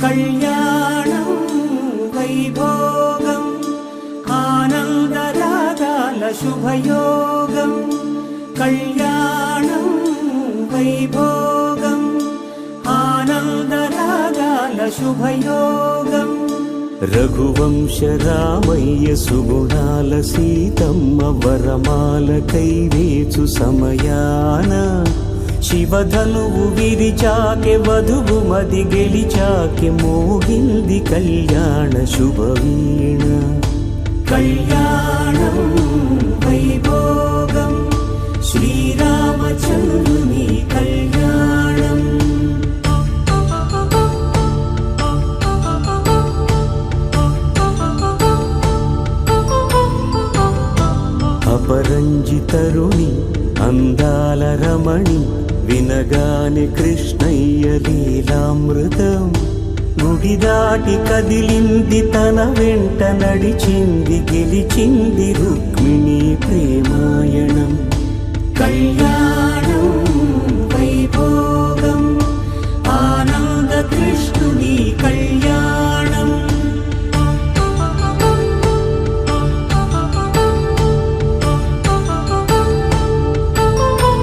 కళ్యాణం వైభోగం ఆనందరాగాల శుభయోగం కళ్యాణం వైభోగం ఆనందరాగాల శుభయోగం రఘువంశ రామయ్య సుగుణాల సీతమ్మ వరమాల కైవేచు సమయాన శివధనువు విరిచాకె వధువు మది గెలిచాకె మోగింది కళ్యాణ శుభవీణ కళ్యాణం వైభోగం శ్రీరామచంద్రుని కళ్యాణం అపరంజి తరుణి అందాల రమణి వినగానే కృష్ణయ్య లీలామృతం గుడి దాటి కదిలింది తన వెంట నడిచింది గెలిచింది రుక్మిణి ప్రేమాయణం కళ్యాణ